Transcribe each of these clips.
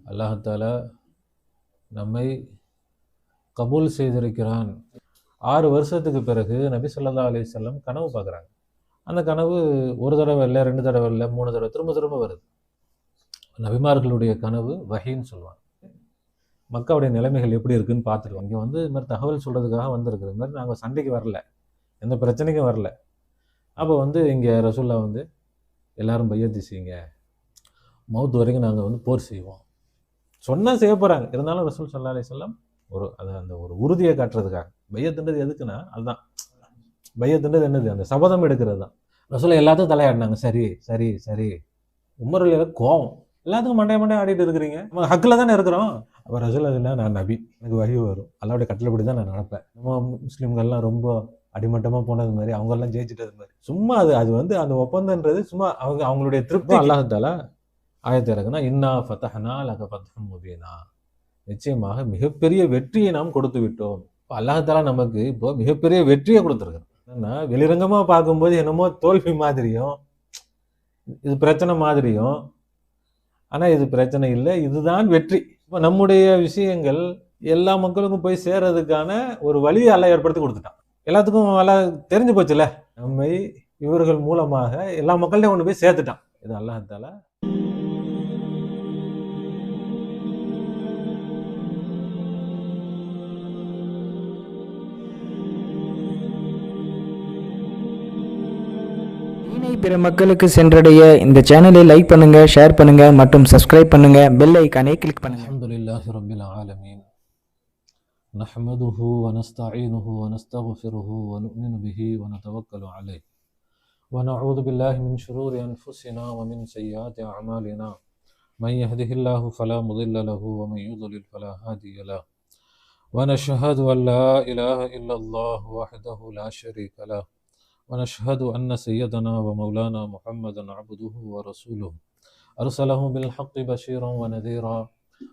அல்லாஹ் நம்மை கபூல் செய்திருக்கிறான். 6 வருஷத்துக்கு பிறகு நபி ஸல்லல்லாஹு அலைஹி வஸல்லம் கனவு பார்க்குறாங்க. அந்த கனவு ஒரு தடவை இல்லை, 2 தடவை இல்லை, 3 தடவை திரும்ப திரும்ப வருது. நபிமார்களுடைய கனவு வஹீன்னு சொல்லுவாங்க. மக்காவுடைய நிலைமைகள் எப்படி இருக்குன்னு பார்த்துருவோம். இங்கே இது மாதிரி தகவல் சொல்கிறதுக்காக வந்திருக்கு. இது மாதிரி நாங்கள் சண்டைக்கு வரல, எந்த பிரச்சனைக்கும் வரல. அப்போ இங்கே ரசூல்லா எல்லாரும் பையத்து செய்யுங்க, மவுத் வரைக்கும் நாங்கள் போர் செய்வோம் சொன்னால் செய்ய போகிறாங்க. இருந்தாலும் ரசூல் ஸல்லல்லாஹு அலைஹி வஸல்லம் அந்த ஒரு உறுதியை காட்டுறதுக்காக. பையத்துன்றது எதுக்குன்னா அதுதான் பையத்துன்றது என்னது, அந்த சபதம் எடுக்கிறது தான். ரசூல் எல்லாத்துக்கும் தலையாடினாங்க. சரி சரி சரி. உமரில் கோவம், எல்லாத்துக்கும் மண்டைய ஆடிட்டு இருக்கிறீங்க, நம்ம ஹக்கில் தானே இருக்கிறோம். அப்போ ரசூல் இல்லை, நான் நபி, எனக்கு வஹி வரும், அல்லாஹ்வுடைய கட்டளைப்படி தான் நான் நடப்பேன். நம்ம முஸ்லீம்கள்லாம் ரொம்ப அடிமட்டமாக போனது மாதிரி, அவங்கெல்லாம் ஜெயிச்சிட்டது மாதிரி சும்மா அது அந்த ஒப்பந்தன்றது சும்மா அவங்களுடைய திருப்தி. அல்லாஹ் தஆலா ஆயத்தை இறக்குனா, இன்னா ஃபதஹ்னா லக ஃபத்ஹன் முபீனா, நிச்சயமாக மிகப்பெரிய வெற்றியை நாம் கொடுத்து விட்டோம். இப்போ அல்லாஹ் தஆலா நமக்கு இப்போ மிகப்பெரிய வெற்றியை கொடுத்துருக்காரு. என்னன்னா வெளிரங்கமாக பார்க்கும்போது என்னமோ தோல்வி மாதிரியும், இது பிரச்சனை மாதிரியும், ஆனால் இது பிரச்சனை இல்லை, இதுதான் வெற்றி. இப்போ நம்முடைய விஷயங்கள் எல்லா மக்களுக்கும் போய் சேர்றதுக்கான ஒரு வழியை அல்லாஹ் ஏற்படுத்தி கொடுத்துட்டான். எல்லாத்துக்கும் அல்லாஹ் தெரிஞ்சு போச்சுல்ல, நம்மை இவர்கள் மூலமாக எல்லா மக்கள்கிட்டையும் கொண்டு போய் சேர்த்துட்டான். இது அல்லாஹ் தஆலா பிற மக்களுக்கு சென்றடைய இந்த சேனலை லைக் பண்ணுங்க, ஷேர் பண்ணுங்க மற்றும் சப்ஸ்கிரைப் பண்ணுங்க. பெல் ஐகானை கிளிக் பண்ணுங்க. அல்ஹம்துலில்லாஹி ரப்பில் ஆலமீன். நஹ்மதுஹு வ நஸ்தஈனுஹு வ நஸ்தக்ஃபிருஹு வ நு'மினு பிஹி வ நதவக்கலு அலைஹி வ நஊது பில்லாஹி மின் ஷுரூரி அன்ஃபுஸினா வ மின் ஸய்யிஆத்தி அஅமாலினா. மன் யஹ்திஹில்லாஹு ஃபலா முضில்ல லஹு வ மன் யுضلل ஃபலா ஹாதிய லஹு. வ நஷ்ஹது அன் லா இலாஹ இல்லல்லாஹு வஹ்தஹு லா ஷரீக லஹு. ونشهد أن سيدنا ومولانا محمدا عبده ورسوله أرسله بالحق بشيرا ونذيرا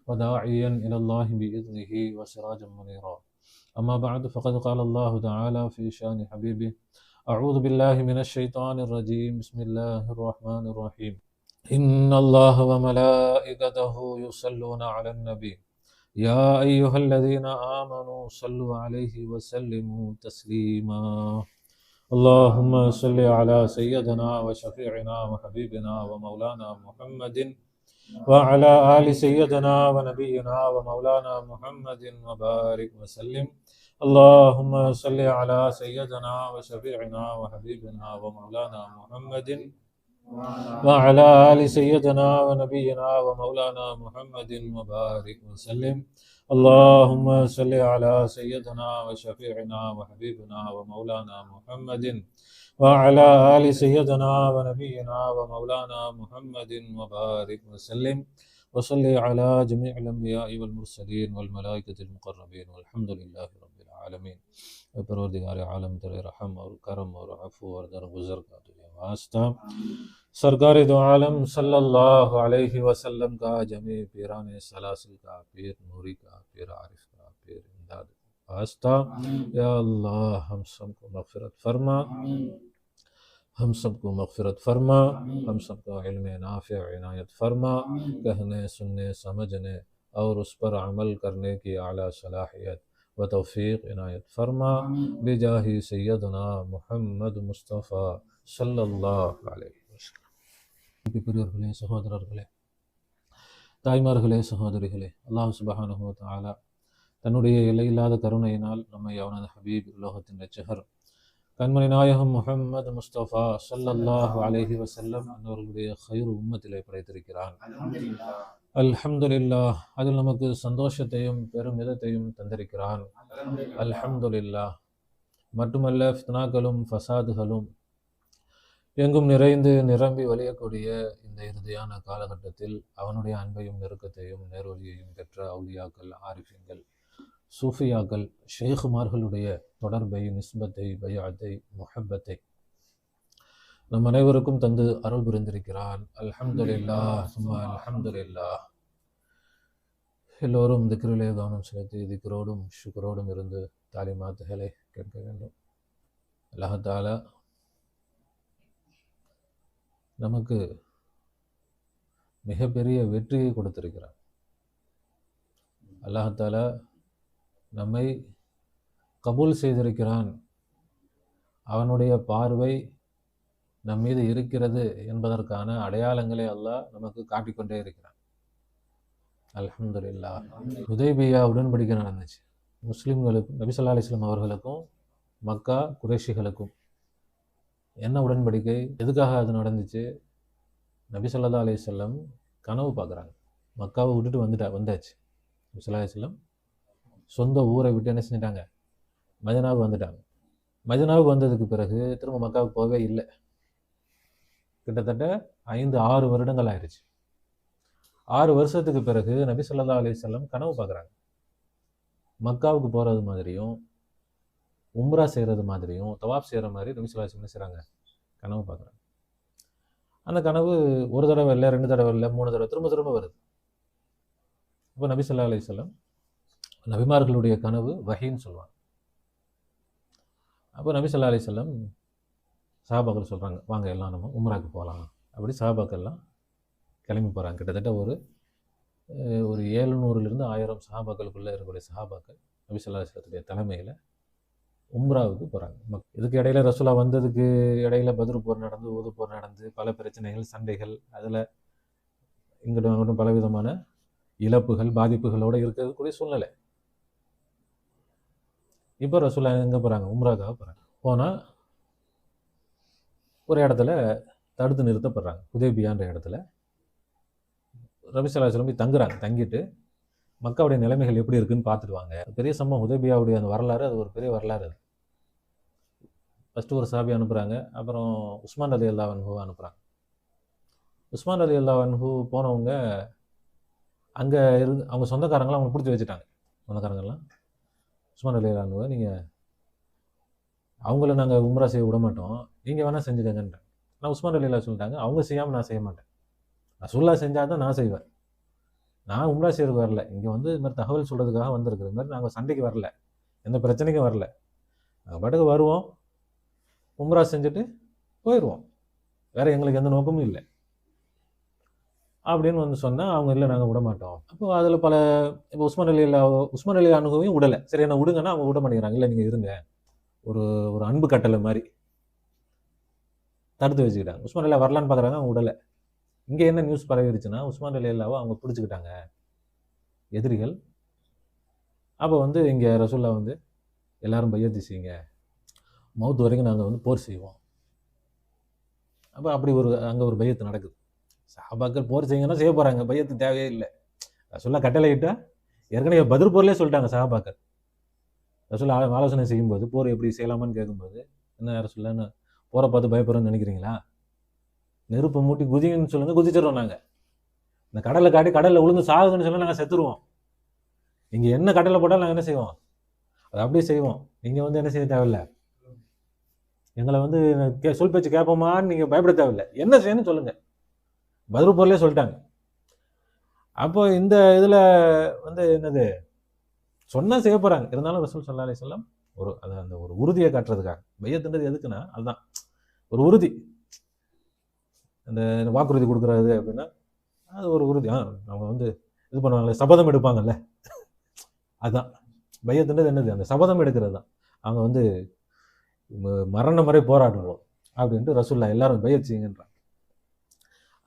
وداعيا إلى الله بإذنه وسراجا منيرا. أما بعد، فقد قال الله تعالى في شأن حبيبه: أعوذ بالله من الشيطان الرجيم، بسم الله الرحمن الرحيم. إن الله وملائكته يصلون على النبي يا أيها الذين آمنوا صلوا عليه وسلموا تسليما. اللهم صل على سيدنا وشفيعنا وحبيبنا ومولانا محمد وعلى آل سيدنا ونبينا ومولانا محمد وبارك وسلم. اللهم صل على سيدنا وشفيعنا وحبيبنا ومولانا محمد وعلى آل سيدنا ونبينا ومولانا محمد وبارك وسلم. اللهم صل على سيدنا وشفيعنا وحبيبنا ومولانا محمد وعلى آل سيدنا ونبينا ومولانا محمد وبارك وسلم. وصل على جميع الأنبياء والمرسلين والملائكة المقربين والحمد لله رب العالمين. پروردگار عالم تیرے رحم اور کرم اور عفو اور درگزر کا تجھے واسطہ. سرکار دو عالم صلی اللہ علیہ وسلم کا، جمی پیران سلاسل کا، پیر نوری کا، پیر عارف کا، پیر امداد واسطہ. یا اللہ ہم سب کو مغفرت فرما، ہم سب کو مغفرت فرما، ہم سب کو علم نافع عنایت فرما، کہنے سننے سمجھنے اور اس پر عمل کرنے کی اعلیٰ صلاحیت و توفیق عنایت فرما، بجاہ سیدنا محمد مصطفیٰ ஸல்லல்லாஹு அலைஹி வஸல்லம். பெரியவர்களே, சகோதரர்களே, தாய்மார்களே, சகோதரிகளே, அல்லாஹ் சுப்ஹானஹு வ தஆலா தன்னுடைய எல்லையில்லாத கருணையினால் நம்மை அவனது ஹபீப், உலகத்தின் இரட்சகர், கண்மணி நாயகம் முஹம்மது முஸ்தபா ஸல்லல்லாஹு அலைஹி வஸல்லம் அவர்களுடைய ഖൈർ உம்மத்திலே படைத்திருக்கிறான். அல்ஹம்துலில்லாஹ். அதில் நமக்கு சந்தோஷத்தையும் பெருமிதத்தையும் தந்திருக்கிறான். அல்ஹம்துலில்லாஹ். மட்டுமல்ல, ஃபித்னாக்களும் ஃபசாதுகளும் எங்கும் நிறைந்து நிரம்பி வழியக்கூடிய இந்த இறுதியான காலகட்டத்தில் அவனுடைய அன்பையும் நெருக்கத்தையும் நேர்வழியையும் பெற்ற அவுலியாக்கள், ஆரிஃபின்கள், சூஃபியாக்கள், ஷேகுமார்களுடைய தொடர்பை, நிஸ்பத்தை, பயாத்தை, முஹப்பத்தை நம் அனைவருக்கும் தந்து அருள் புரிந்திருக்கிறான். அல்ஹம்துலில்லாஹ், சும்மா அல்ஹம்துலில்லாஹ். எல்லோரும் திக்ரிலே கவனம் செலுத்தி திக்ரோடும் ஷுக்ரோடும் இருந்து தாலிமாத்துகளை கேட்க வேண்டும். அல்லாஹ் தஆலா நமக்கு மிகப்பெரிய வெற்றியை கொடுத்திருக்கிறார். அல்லாஹ் நம்மை கபூல் செய்திருக்கிறான், அவனுடைய பார்வை நம் மீது இருக்கிறது என்பதற்கான அடையாளங்களை அல்லாஹ் நமக்கு காட்டிக்கொண்டே இருக்கிறான். அல்ஹம்துலில்லாஹ். ஹுதைபியா உடன்படிக்கை நடந்துச்சு. முஸ்லிம்களுக்கும் நபி ஸல்லல்லாஹு அலைஹி வஸல்லம் அவர்களுக்கும் மக்கா குறைஷிகளுக்கும். என்ன உடன்படிக்கை, எதுக்காக அது நடந்துச்சு? நபி ஸல்லல்லாஹு அலைஹி வஸல்லம் கனவு பார்க்குறாங்க. மக்காவை விட்டுட்டு வந்தாச்சு. நபி ஸல்லல்லாஹு அலைஹி வஸல்லம் சொந்த ஊரை விட்டு என்ன செஞ்சிட்டாங்க, மதீனாவுக்கு வந்துட்டாங்க. மதீனாவுக்கு வந்ததுக்கு பிறகு திரும்ப மக்காவுக்கு போகவே இல்லை. கிட்டத்தட்ட 5-6 வருடங்கள் ஆயிடுச்சு. 6 வருஷத்துக்கு பிறகு நபி ஸல்லல்லாஹு அலைஹி வஸல்லம் கனவு பார்க்குறாங்க. மக்காவுக்கு போகிறது மாதிரியும் உம்ரா செய்கிறது மாதிரியும் தவாப் செய்கிற மாதிரி நபி ஸல்லல்லாஹு அலைஹி வஸல்லம் செய்கிறாங்க, கனவு பார்க்குறாங்க. அந்த கனவு ஒரு தடவை இல்லை, 2 தடவை இல்லை, 3 தடவை திரும்ப திரும்ப வருது. அப்போ நபி ஸல்லல்லாஹு அலைஹி வஸல்லம், நபிமார்களுடைய கனவு வஹீன்னு சொல்லுவாங்க. அப்போ நபி ஸல்லல்லாஹு அலைஹி வஸல்லம் சஹாபாக்கள் சொல்கிறாங்க, வாங்க எல்லாம் நம்ம உம்ராக்கு போகலாம். அப்படி சஹாபாக்கள்லாம் கிளம்பி போகிறாங்க. கிட்டத்தட்ட ஒரு 700லேருந்து 1000 சஹாபாக்களுக்குள்ளே இருக்கக்கூடிய சஹாபாக்கள் நபி ஸல்லல்லாஹு அலைஹி வஸல்லத்துடைய தலைமையில் உம்ராவுக்கு போகிறாங்க. இதுக்கு இடையில ரசூலா வந்ததுக்கு இடையில பத்ர் போர் நடந்து, உஹது போர் நடந்து, பல பிரச்சனைகள், சண்டைகள், அதில் இங்கிட்டும் அங்கிட்டும் பலவிதமான இழப்புகள், பாதிப்புகளோடு இருக்கக்கூடிய சூழ்நிலை. இப்போ ரசூலா எங்கே போகிறாங்க, உம்ராக்காக போகிறாங்க. போனால் ஒரு இடத்துல தடுத்து நிறுத்தப்படுறாங்க. ஹுதைபியான்ற இடத்துல நபி ஸல்லல்லாஹு அலைஹி வஸல்லம் போய் தங்குறாங்க. தங்கிட்டு மக்காவுடைய நிலைமைகள் எப்படி இருக்குன்னு பார்த்துட்டு வாங்க. பெரிய சம்பவம் ஹுதைபியாவுடைய அந்த வரலாறு, அது ஒரு பெரிய வரலாறு. அது ஃபஸ்ட்டு ஒரு சஹாபி அனுப்புகிறாங்க, அப்புறம் உஸ்மான் ரலியல்லாஹு அன்ஹு அனுப்புகிறாங்க. உஸ்மான் ரலியல்லாஹு அன்ஹு போனவங்க அங்கே அவங்க சொந்தக்காரங்களாம் அவங்க பிடிச்சி வச்சுட்டாங்க. சொந்தக்காரங்கள்லாம் உஸ்மான் ரலியல்லாஹு அன்ஹுவை, நீங்கள் அவங்கள நாங்கள் உம்ரா செய்ய விட மாட்டோம், நீங்கள் வேணால் செஞ்சுக்கங்கன்றாங்க. ஆனால் உஸ்மான் ரலியல்லாஹு சொல்லிட்டாங்க, அவங்க செய்யாமல் நான் செய்ய மாட்டேன், ரசூலுல்லாஹ் செஞ்சால் தான் நான் செய்வேன். நான் உம்ரா செய்யறதுக்கு வரல, இங்கே வந்து இது மாதிரி தகவல் சொல்கிறதுக்காக வந்திருக்கிற மாதிரி நாங்கள் சண்டைக்கு வரல, எந்த பிரச்சனைக்கும் வரல, நாங்கள் பாட்டுக்கு வருவோம், உம்ரா செஞ்சுட்டு போயிடுவோம், வேறு எங்களுக்கு எந்த நோக்கமும் இல்லை அப்படின்னு வந்து சொன்னால் அவங்க இல்லை நாங்கள் விட மாட்டோம். அப்போ அதில் பல இப்போ உஸ்மான் ரலியல்லாஹு அன்ஹுவையும் விடலை. சரி என்ன விடுங்கன்னா அவங்க விட மாட்டேங்கிறாங்க. இல்லை நீங்கள் இருங்க, ஒரு ஒரு அன்பு கட்டளை மாதிரி தடுத்து வச்சுக்கிட்டாங்க. உஸ்மான் ரலியல்லாஹு வரலான்னு பார்க்குறாங்க, அவங்க விடலை. இங்கே என்ன நியூஸ் பரவிடுச்சுன்னா உஸ்மான் ரலியல்லாஹு அவங்க பிடிச்சிக்கிட்டாங்க எதிரிகள். அப்போ வந்து இங்கே ரசூல்லா வந்து எல்லாரும் பையத்து செய்யுங்க, மௌத் வரைக்கும் நாங்கள் வந்து போர் செய்வோம். அப்போ அப்படி அங்கே ஒரு பையத்து நடக்குது. சஹாபாக்கள் போர் செய்யுங்கன்னா செய்ய போகிறாங்க, பையத்து தேவையே இல்லை. ரசூல்லா கட்டளையிட்டால் ஏற்கனவே பத்ர் போர்லேயே சொல்லிட்டாங்க சஹாபாக்கள். ரசூல்லா ஆலோசனை செய்யும்போது போர் எப்படி செய்யலாமான்னு கேட்கும்போது, என்ன ரசூல்லா போரை பார்த்து பயப்படுறோன்னு நினைக்கிறீங்களா, நெருப்பை மூட்டி குதிங்கன்னு சொல்லுங்கள், குதிச்சிடுறோம். நாங்கள் இந்த கடலை காட்டி கடலில் விழுந்து சாகுன்னு சொன்னால் நாங்கள் செத்துருவோம். இங்கே என்ன கடலை போட்டாலும் நாங்கள் என்ன செய்வோம், அதை அப்படியே செய்வோம். நீங்கள் வந்து என்ன செய்ய தேவையில்லை, எங்களை வந்து சொல் பேச்சு கேட்போமான்னு நீங்கள் பயப்பட தேவையில்லை, என்ன செய்யணும்னு சொல்லுங்கள். பத்ர் போர்லேயே சொல்லிட்டாங்க. அப்போ இந்த இதில் வந்து என்னது சொன்னால் செய்ய போகிறாங்க. இருந்தாலும் ரசூல் ஸல்லல்லாஹு அலைஹி வஸல்லம் அந்த ஒரு உறுதியை காட்டுறதுக்காக, பையத்துன்றது எதுக்குன்னா அதுதான் ஒரு உறுதி, அந்த வாக்குறுதி கொடுக்குறது அப்படின்னா அது ஒரு உறுதி. அவங்க வந்து இது பண்ணுவாங்களே, சபதம் எடுப்பாங்கல்ல, அதுதான் பையத்துன்றது. என்னது, அந்த சபதம் எடுக்கிறது தான். அவங்க வந்து மரணம் வரை போராடுவோம் அப்படின்ட்டு ரசூல்லா எல்லாரும் பையத் செய்யுங்கன்றாங்க.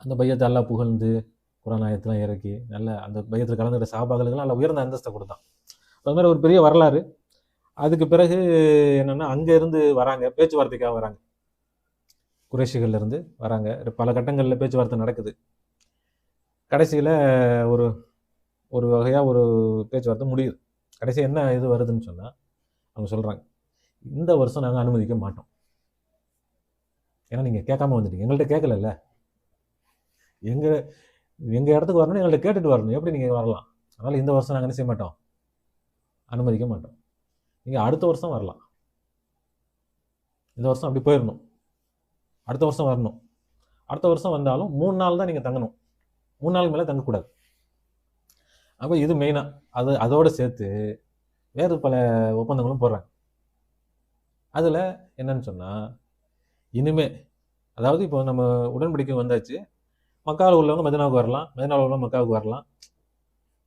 அந்த பையத்தை எல்லாம் புகழ்ந்து குர்ஆன் ஆயத்தெல்லாம் இறக்கி நல்ல அந்த பையத்தில் கலந்துக்கிட்ட சஹாபாக்களுக்கெல்லாம் நல்ல உயர்ந்த அந்தஸ்தை கொடுத்தான். அது மாதிரி ஒரு பெரிய வரலாறு. அதுக்கு பிறகு என்னென்னா அங்கேருந்து வராங்க, பேச்சுவார்த்தைக்காக வராங்க, குறைஷிகள்லேருந்து வராங்க. பல கட்டங்களில் பேச்சுவார்த்தை நடக்குது. கடைசியில் ஒரு ஒரு வகையாக ஒரு பேச்சுவார்த்தை முடியுது. கடைசி என்ன இது வருதுன்னு சொன்னால் அவங்க சொல்கிறாங்க, இந்த வருஷம் நாங்கள் அனுமதிக்க மாட்டோம், ஏன்னா நீங்கள் கேட்காம வந்துட்டீங்க, எங்கள்கிட்ட கேட்கல, எங்கள் இடத்துக்கு வரணும், எங்கள்கிட்ட கேட்டுட்டு வரணும், எப்படி நீங்கள் வரலாம், அதனால் இந்த வருஷம் நாங்கள் என்ன செய்ய மாட்டோம், அனுமதிக்க மாட்டோம், நீங்கள் அடுத்த வருஷம் வரலாம், இந்த வருஷம் அப்படி போயிடணும், அடுத்த வருஷம் வரணும், அடுத்த வருஷம் வந்தாலும் 3 நாள் தான் நீங்கள் தங்கணும், 3 நாளுக்கு மேலே தங்கக்கூடாது. அப்போ இது மெயினாக அதோடு சேர்த்து வேறு பல ஒப்பந்தங்களும் போடுறாங்க. அதில் என்னன்னு சொன்னால், இனிமே அதாவது இப்போ நம்ம உடன்படிக்கை வந்தாச்சு, மக்காவில் உள்ளவங்க மதீனாவுக்கு வரலாம், மதீனாவில் உள்ளவங்க மக்காவுக்கு வரலாம்.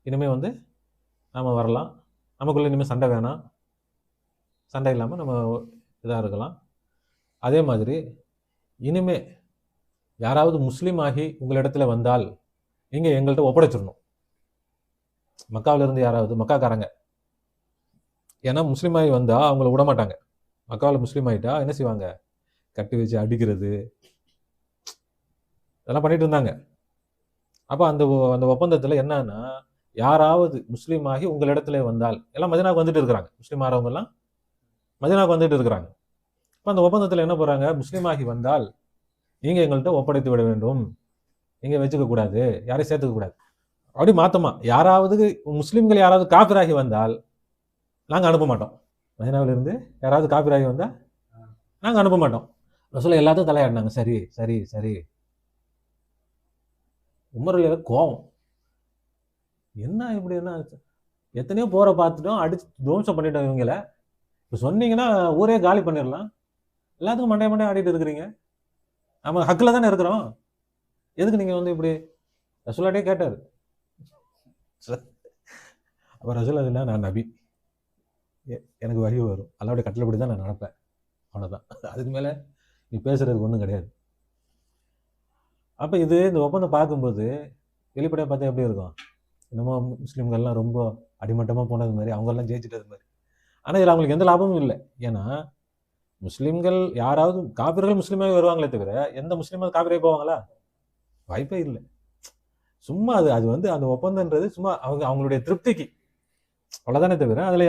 இனிமேல் வந்து நாம் வரலாம், நமக்குள்ளே இனிமேல் சண்டை வேணாம், சண்டை இல்லாமல் நம்ம இதாக இருக்கலாம். அதே மாதிரி இனிமே யாராவது முஸ்லீம் ஆகி உங்களிடத்துல வந்தால் நீங்கள் எங்கள்கிட்ட ஒப்படைச்சிடணும். மக்காவிலிருந்து யாராவது மக்காக்காரங்க, ஏன்னா முஸ்லீம் ஆகி வந்தால் அவங்கள விட மாட்டாங்க. மக்காவில் முஸ்லீம் ஆகிட்டா என்ன செய்வாங்க, கட்டி வச்சு அடிக்கிறது இதெல்லாம் பண்ணிட்டு இருந்தாங்க. அப்போ அந்த அந்த ஒப்பந்தத்தில் என்னன்னா, யாராவது முஸ்லீம் ஆகி உங்களிடத்துல வந்தால், எல்லாம் மதீனாவுக்கு வந்துட்டு இருக்கிறாங்க, முஸ்லீம் ஆகிறவங்கெல்லாம் மதீனாவுக்கு வந்துட்டு இருக்கிறாங்க. இப்போ அந்த ஒப்பந்தத்தில் என்ன போகிறாங்க, முஸ்லீம் ஆகி வந்தால் நீங்கள் எங்கள்கிட்ட ஒப்படைத்து விட வேண்டும், நீங்கள் வச்சுக்க கூடாது, யாரையும் சேர்த்துக்க கூடாது. அப்படி மாத்தமா யாராவது முஸ்லீம்கள் யாராவது காபிராகி வந்தால் நாங்கள் அனுப்ப மாட்டோம். மதீனாவிலிருந்து யாராவது காபிராகி வந்தால் நாங்கள் அனுப்ப மாட்டோம். ரசூல் எல்லாத்தையும் தலையாடினாங்க. சரி சரி சரி. உமர்ல கோவம், என்ன இப்படி, என்ன எத்தனையோ போரை பார்த்துட்டோம், அடிச்சு துவம்சம் பண்ணிட்டோம் இவங்கள, இப்போ சொன்னீங்கன்னா ஊரே காலி பண்ணிடலாம், எல்லாத்துக்கும் மண்டைய மண்டைய ஆடிட்டு இருக்கிறீங்க, நம்ம ஹக்கில் தானே இருக்கிறோம், எதுக்கு நீங்கள் வந்து இப்படி? ரசூலாட்டே கேட்டார். அப்போ ரசூல் அதுனா, நான் நபி, எனக்கு வழி வரும், அல்லாவுடைய கட்டளைப்படி தான் நான் நடப்பேன், அவ்வளோதான், அதுக்கு மேலே நீ பேசுறதுக்கு ஒன்றும் கிடையாது. அப்போ இது இந்த ஒப்பந்தம் பார்க்கும்போது வெளிப்படையாக பார்த்தா எப்படி இருக்கும், என்னமோ முஸ்லீம்கள்லாம் ரொம்ப அடிமட்டமாக போனது மாதிரி, அவங்கெல்லாம் ஜெயிச்சிட்டது மாதிரி. ஆனால் இதில் அவங்களுக்கு எந்த லாபமும் இல்லை. ஏன்னா முஸ்லீம்கள் யாராவது காபிர்கள் முஸ்லீமாக வருவாங்களே தவிர எந்த முஸ்லீமாக காபிராகி போவாங்களா? வாய்ப்பே இல்லை. சும்மா அது அது வந்து அந்த ஒப்பந்தன்றது சும்மா அவங்களுடைய திருப்திக்கு அவ்வளோதானே தவிர அதில்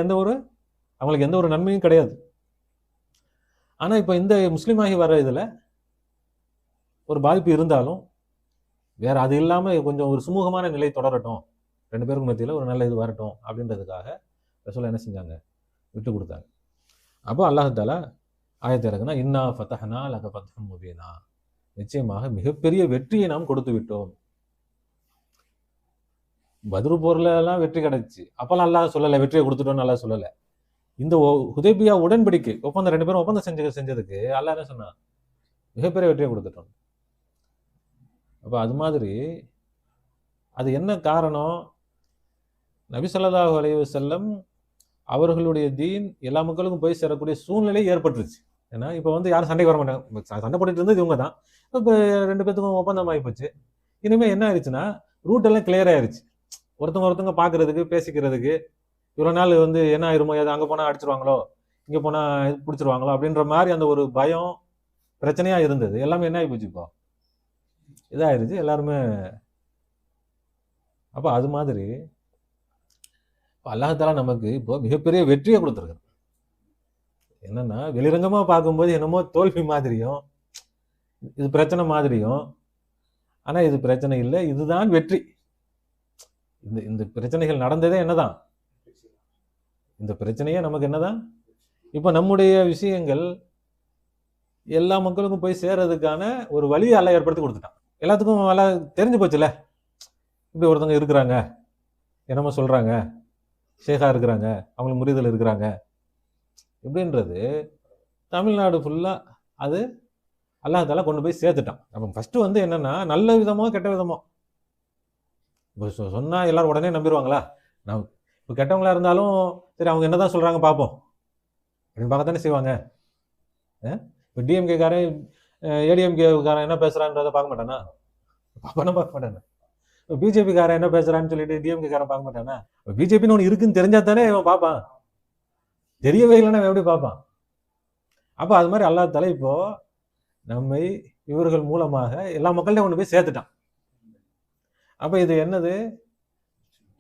அவங்களுக்கு எந்த ஒரு நன்மையும் கிடையாது. ஆனால் இப்போ இந்த முஸ்லீமாகி வர இதில் ஒரு பாதிப்பு இருந்தாலும் வேற அது இல்லாமல் கொஞ்சம் ஒரு சுமூகமான நிலை தொடரட்டும், ரெண்டு பேருக்கு மத்தியில் ஒரு நல்ல இது வரட்டும் அப்படின்றதுக்காக ரசூல் என்ன செஞ்சாங்க, விட்டு கொடுத்தாங்க. அப்போ அல்லாஹ் தஆலா ஆயத்தை இறக்குனா, இன்னா ஃபதஹ்னா லக ஃபத்ஹன் முபீனா, நிச்சயமாக மிகப்பெரிய வெற்றியை நாம் கொடுத்து விட்டோம். பத்ரு போர்ல எல்லாம் வெற்றி கிடைச்சு, அப்பெல்லாம் அல்லாஹ் சொல்லலை வெற்றியை கொடுத்துட்டோம்னு அல்லாஹ் சொல்லலை. இந்த ஹுதைபியா உடன்படிக்கை ஒப்பந்தம், ரெண்டு பேரும் ஒப்பந்தம் செஞ்சதுக்கு அல்லாஹ் என்ன சொன்னா, மிகப்பெரிய வெற்றியை கொடுத்துட்டோம். அப்போ அது மாதிரி அது என்ன காரணம், நபி ஸல்லல்லாஹு அலைஹி வஸல்லம் அவர்களுடைய தீன் எல்லா மக்களுக்கும் போய் சேரக்கூடிய சூழ்நிலை ஏற்பட்டுருச்சு. ஏன்னா இப்போ வந்து யாரும் சண்டைக்கு வர மாட்டாங்க, சண்டை போட்டுட்டு இருந்தது இவங்க தான். இப்போ ரெண்டு பேத்துக்கும் ஒப்பந்தம் ஆகி போச்சு. இனிமேல் என்ன ஆயிடுச்சுன்னா, ரூட் எல்லாம் கிளியர் ஆயிடுச்சு. ஒருத்தவங்க பார்க்கறதுக்கு, பேசிக்கிறதுக்கு. இவ்வளோ நாள் வந்து என்ன ஆயிருமோ, ஏதோ அங்கே போனால் அடிச்சிருவாங்களோ, இங்கே போனால் பிடிச்சிருவாங்களோ அப்படின்ற மாதிரி அந்த ஒரு பயம் பிரச்சனையாக இருந்தது. எல்லாமே என்ன ஆகி போச்சு, இப்போ இதாகிருச்சு எல்லாருமே. அப்போ அது மாதிரி அல்லாஹ் தஆலா நமக்கு இப்போ மிகப்பெரிய வெற்றியை கொடுத்துருக்காரு. என்னன்னா, வெளிரங்கமாக பார்க்கும்போது என்னமோ தோல்வி மாதிரியும், இது பிரச்சனை மாதிரியும், ஆனால் இது பிரச்சனை இல்லை, இதுதான் வெற்றி. இந்த இந்த பிரச்சனைகள் நடந்ததே என்னதான், இந்த பிரச்சனையே நமக்கு என்னதான், இப்போ நம்முடைய விஷயங்கள் எல்லா மக்களுக்கும் போய் சேர்றதுக்கான ஒரு வழியை அல்லாஹ் ஏற்படுத்தி கொடுத்துட்டான். எல்லாத்துக்கும் எல்லாம் தெரிஞ்சு போச்சுல, இப்படி ஒருத்தவங்க இருக்கிறாங்க, என்னமோ சொல்றாங்க, ஷேகா இருக்கிறாங்க, அவங்களுக்கு முறிதல் இருக்கிறாங்க இப்படின்றது தமிழ்நாடு ஃபுல்லா அது அல்லாஹ் தஆலா கொண்டு போய் சேர்த்துட்டான். அப்போ ஃபர்ஸ்ட் வந்து என்னன்னா, நல்ல விதமோ கெட்ட விதமோ இப்போ சொன்னா எல்லாரும் உடனே நம்பிடுவாங்களா? நான் இப்போ கெட்டவங்களா இருந்தாலும் சரி, அவங்க என்னதான் சொல்றாங்க பார்ப்போம் அப்படின்னு பார்க்கத்தானே செய்வாங்க. இப்போ டிஎம்கே காரன் ஏடிஎம்கே காரன் என்ன பேசுறான்றதை பார்க்க மாட்டானா? பார்க்க மாட்டானே. இப்போ பிஜேபி காரன் என்ன பேசுறான்னு சொல்லிட்டு டிஎம்கே காரன் பார்க்க மாட்டானா? இப்போ பிஜேபின்னு ஒன்று இருக்குன்னு தெரிஞ்சா தானே இவன் பார்ப்பான், தெரியவே இல்லைன்னா எப்படி பார்ப்பான்? அப்போ அது மாதிரி அல்லாஹ் தஆலா இப்போ நம்மை இவர்கள் மூலமாக எல்லா மக்கள்கிட்டையும் கொண்டு போய் சேர்த்துட்டான். அப்போ இது என்னது,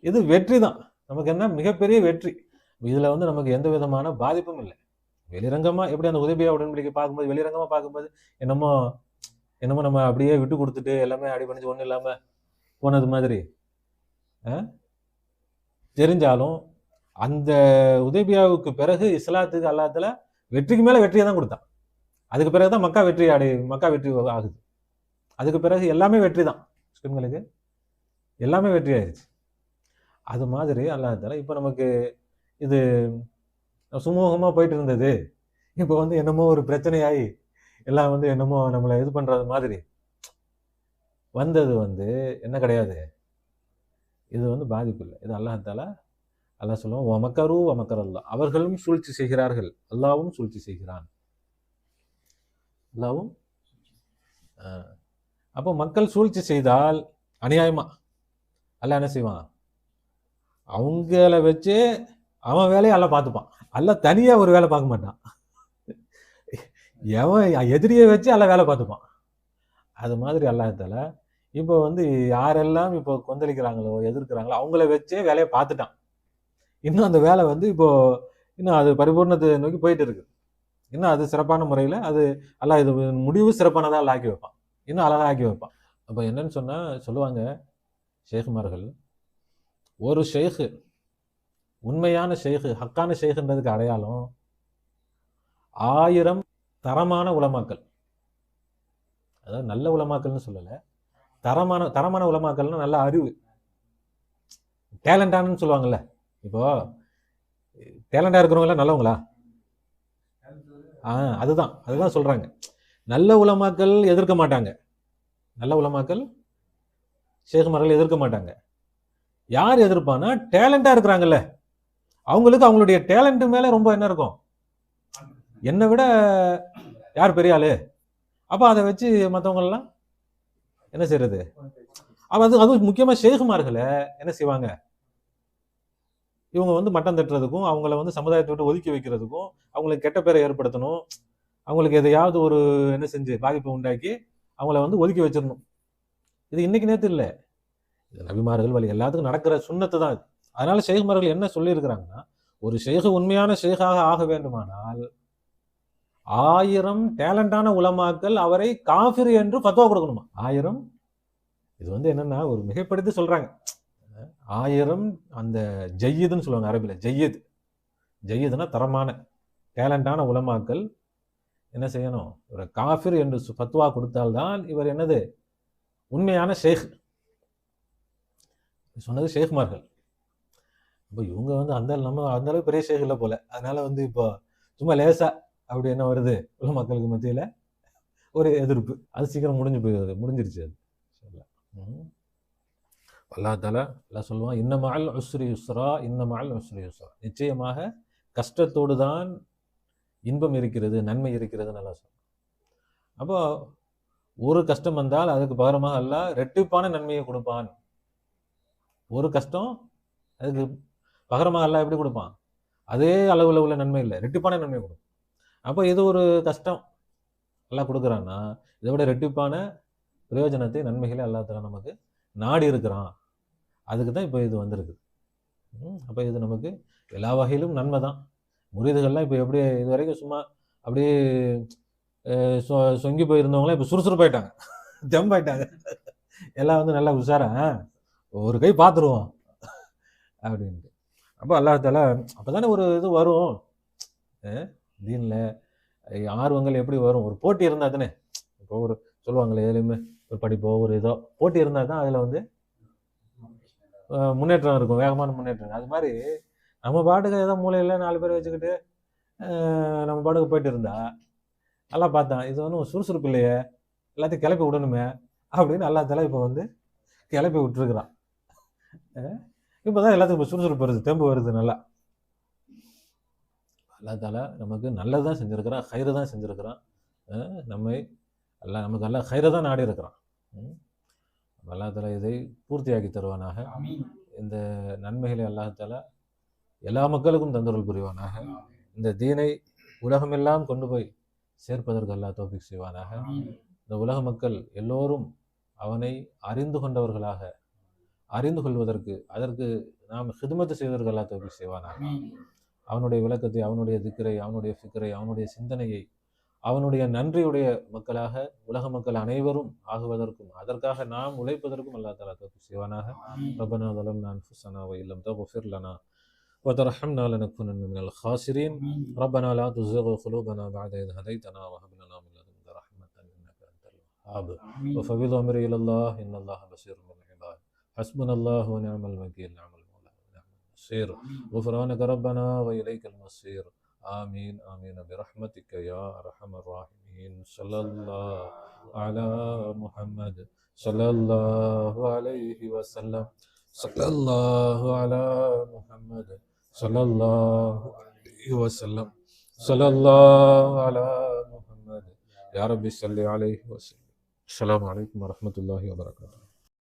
இது வெற்றி தான் நமக்கு, என்ன மிகப்பெரிய வெற்றி. இதில் வந்து நமக்கு எந்த விதமான பாதிப்பும் இல்லை. வெளிரங்கமாக எப்படி அந்த உதவியா உடன்படிக்கை பார்க்கும்போது, வெளிரங்கமாக பார்க்கும்போது என்னமோ என்னமோ நம்ம அப்படியே விட்டு கொடுத்துட்டு எல்லாமே அடி பண்ணிச்சு ஒன்றும் இல்லாமல் போனது மாதிரி தெரிஞ்சாலும், அந்த உதவியாவுக்கு பிறகு இஸ்லாத்துக்கு அல்லாஹ் தஆலா வெற்றிக்கு மேலே வெற்றியை தான் கொடுத்தான். அதுக்கு பிறகு தான் மக்கா வெற்றி ஆகுது. அதுக்கு பிறகு எல்லாமே வெற்றி தான், முஸ்லிம்களுக்கு எல்லாமே வெற்றி ஆயிடுச்சு. அது மாதிரி அல்லாஹ் தஆலா இப்போ நமக்கு இது சுமூகமாக போயிட்டு இருந்தது, இப்போ வந்து என்னமோ ஒரு பிரச்சனையாகி எல்லாம் வந்து என்னமோ நம்மளை இது பண்ணுறது மாதிரி வந்தது வந்து என்ன கிடையாது, இது வந்து பாதிப்பு இல்லை. இது அல்லாஹ் தஆலா அல்லாஹ் சொல்லுவான் வமக்கரு வமக்கர் அல்லாஹ், அவர்களும் சூழ்ச்சி செய்கிறார்கள், அல்லாவும் சூழ்ச்சி செய்கிறான். அல்லாவும் அப்போ மக்கள் சூழ்ச்சி செய்தால் அநியாயமா அல்லாஹ் என்ன செய்வான், அவங்கள வச்சு அவன் வேலையை அல்லாஹ் பார்த்துப்பான். அல்லாஹ் தனியா ஒரு வேலை பார்க்க மாட்டான், எவன் எதிரியை வச்சு அல்லாஹ் வேலை பார்த்துப்பான். அது மாதிரி அல்லாஹ்தால இப்போ வந்து யாரெல்லாம் இப்போ கொந்தளிக்கிறாங்களோ எதிர்க்கிறாங்களோ அவங்கள வச்சே வேலையை பார்த்துட்டான். இன்னும் அந்த வேலை வந்து இப்போ இன்னும் அது பரிபூர்ணத்தை நோக்கி போயிட்டு இருக்கு. இன்னும் அது சிறப்பான முறையில் அது அல்லாஹ் இது முடிவு சிறப்பானதாக அல்லாஹ் ஆக்கி வைப்பான், இன்னும் அழகாக ஆக்கி வைப்பான். அப்போ என்னன்னு சொன்னால் சொல்லுவாங்க ஷேகுமார்கள், ஒரு ஷேகு உண்மையான ஷேகு ஹக்கான ஷேகுன்றதுக்கு அடையாளம் 1000 தரமான உலமாக்கள். அதாவது நல்ல உலமாக்கள்னு சொல்லலை, தரமான உலமாக்கள்னா நல்ல அறிவு, டேலண்டானு சொல்லுவாங்கல்ல. இப்போ டேலண்டா இருக்கிறவங்கள நல்லவங்களா? அதுதான் சொல்றாங்க. நல்ல உலமாக்கள் எதிர்க்க மாட்டாங்க, நல்ல உலமாக்கள் ஷேகுமார்கள் எதிர்க்க மாட்டாங்க. யார் எதிர்ப்பானா டேலண்டா இருக்கிறாங்கல்ல, அவங்களுக்கு அவங்களுடைய டேலண்ட் மேல ரொம்ப என்ன இருக்கும், என்னை விட யார் பெரிய ஆளு, அப்ப அதை வச்சு மற்றவங்க எல்லாம் என்ன செய்யறது. அப்ப அதுவும் முக்கியமா ஷேகுமார்களை என்ன செய்வாங்க, இவங்க வந்து மட்டம் தட்டுறதுக்கும் அவங்கள வந்து சமுதாயத்தை விட்டு ஒதுக்கி வைக்கிறதுக்கும் அவங்களுக்கு கெட்ட பேரை ஏற்படுத்தணும், அவங்களுக்கு எதையாவது ஒரு என்ன செஞ்சு பாதிப்பை உண்டாக்கி அவங்கள வந்து ஒதுக்கி வச்சிடணும். இது இன்னைக்கு நேற்று இல்லை, இது நபிமார்கள் வழி எல்லாத்துக்கும் நடக்கிற சுண்ணத்து தான் இது. அதனால ஷேகுமார்கள் என்ன சொல்லியிருக்கிறாங்கன்னா, ஒரு ஷேகு உண்மையான ஷேகாக ஆக வேண்டுமானால் 1000 டேலண்டான உலமாக்கள் அவரை காஃபிர் என்று ஃபத்வா கொடுக்கணுமா. 1000 இது வந்து என்னன்னா ஒரு மிகைப்படுத்தி சொல்றாங்க. 1000 அந்த ஜய்யிதுன்னு சொல்லுவாங்க அரபில, ஜய்யிதுன்னா தரமான டேலண்டான உலமாக்கள் என்ன செய்யணும், ஒரு காஃபிர் என்று ஃபத்வா கொடுத்தால்தான் இவர் என்னது உண்மையான ஷேக். சொன்னது ஷேக்மார்கள். இப்போ இவங்க வந்து அந்த அளவுக்கு பெரிய ஷேக் இல்லை போல, அதனால வந்து இப்போ சும்மா லேசா அப்படி என்ன வருது உலமாக்களுக்கு மத்தியில ஒரு எதிர்ப்பு, அது சீக்கிரம் முடிஞ்சிருச்சு அது. அல்லாஹ் தஆலா எல்லாம் சொல்லுவான், இன்னமஅல் உஸ்ரி யுஸ்ரா, இன்னமஅல் உஸ்ரி யுஸ்ரா, நிச்சயமாக கஷ்டத்தோடு தான் இன்பம் இருக்கிறது, நன்மை இருக்கிறது நல்லா சொல்லுவான். அப்போ ஒரு கஷ்டம் வந்தால் அதுக்கு பகரமாக அல்லாஹ் ரெட்டிப்பான நன்மையை கொடுப்பான். ஒரு கஷ்டம் அதுக்கு பகரமாக அல்லாஹ் எப்படி கொடுப்பான், அதே அளவில் உள்ள நன்மை இல்லை, ரெட்டிப்பான நன்மையை கொடுப்பான். அப்போ இது ஒரு கஷ்டம் அல்லாஹ் கொடுக்குறான்னா இதை விட ரெட்டிப்பான பிரயோஜனத்தை நன்மைகளை அல்லாஹ் தஆலா நமக்கு நாடி இருக்கிறான். அதுக்கு தான் இப்போ இது வந்திருக்கு. அப்போ இது நமக்கு எல்லா வகையிலும் நன்மை தான். முரீதுகள்லாம் இப்போ எப்படி இது வரைக்கும் சும்மா அப்படியே சொங்கி போயிருந்தவங்களாம் இப்போ சுறுசுறுப்பாயிட்டாங்க, ஜம்பாயிட்டாங்க. எல்லாம் வந்து நல்லா உஷாரா ஒரு கை பார்த்துருவோம் அப்படின்ட்டு. அப்போ அல்லாஹ் தஆலா அப்போ தானே ஒரு இது வரும் தீனில் ஆர்வங்கள் எப்படி வரும், ஒரு போட்டி இருந்தால் தானே. இப்போ ஒரு சொல்லுவாங்களே எதுலையுமே ஒரு படிப்போ ஒரு இதோ போட்டி இருந்தால் தான் அதில் வந்து முன்னேற்றம் இருக்கும், வேகமான முன்னேற்றம். அது மாதிரி நம்ம பாட்டுக்கு ஏதோ மூலையில் 4 பேர் வச்சுக்கிட்டு நம்ம பாட்டுக்கு போயிட்டு இருந்தா நல்லா பார்த்தான், இது ஒன்றும் சுறுசுறுப்பு இல்லையே, எல்லாத்தையும் கிளப்பி விடணுமே அப்படின்னு அல்லாஹ் தஆலா இப்போ வந்து கிளப்பி விட்டுருக்குறான். இப்போ தான் எல்லாத்துக்கும் இப்போ சுறுசுறுப்பு வருது, தெம்பு வருது நல்லா. அல்லாஹ் தஆலா நமக்கு நல்லது தான் செஞ்சுருக்கிறான், ஹைரு தான் செஞ்சுருக்கிறான். நமக்கு அல்லாஹ் ஹைரை தான் நாடி இருக்கிறான். அல்லாஹ் தஆலா இதை பூர்த்தியாக்கி தருவானாக. இந்த நன்மைகளை அல்லாஹ் தஆலா எல்லா மக்களுக்கும் தந்தருள் புரிவானாக. இந்த தீனை உலகமெல்லாம் கொண்டு போய் சேர்ப்பதற்கு அல்லாஹ் தௌஃபீக் செய்வானாக. இந்த உலக மக்கள் எல்லோரும் அவனை அறிந்து கொண்டவர்களாக, அறிந்து கொள்வதற்கு அதற்கு நாம் ஹிதுமத்து செய்வதற்கு அல்லாஹ் தௌஃபீக் செய்வானாக. அவனுடைய விளக்கத்தை, அவனுடைய திக்ரை, அவனுடைய ஃபிக்ரை, அவனுடைய சிந்தனையை, அவனுடைய நன்றியுடைய மக்களாக உலக மக்கள் அனைவரும் ஆகுவதற்கும் அதற்காக நாம் உழைப்பதற்கும் அல்லாஹ் தஆலா தௌஃபீக் செய்வானாக. ரப்பனா ظلمنا أنفسنا وإن لم تغفر لنا وترحمنا لنكونن من الخاسرين. ربنا لا تزغ قلوبنا بعد إذ هديتنا وهب لنا من لدنك رحمة إنك أنت الوهاب. وفوض أمري إلى الله إن الله بصير بالعباد. حسبنا الله ونعم الوكيل، نعم المولى ونعم النصير. غفرانك ربنا وإليك المصير. آمين آمين برحمتك يا أرحم الراحمين. صلى الله على محمد صلى الله عليه وسلم. صلى الله على محمد ஸல்லல்லாஹு அலைஹி வஸல்லம். ஸல்லல்லாஹு அலா முஹம்மது. யா ரப்பி ஸல்லி அலைஹி வஸல்லம். அஸ்ஸலாமு அலைக்கும் வரஹ்மத்துல்லாஹி வபரகாத்துஹு.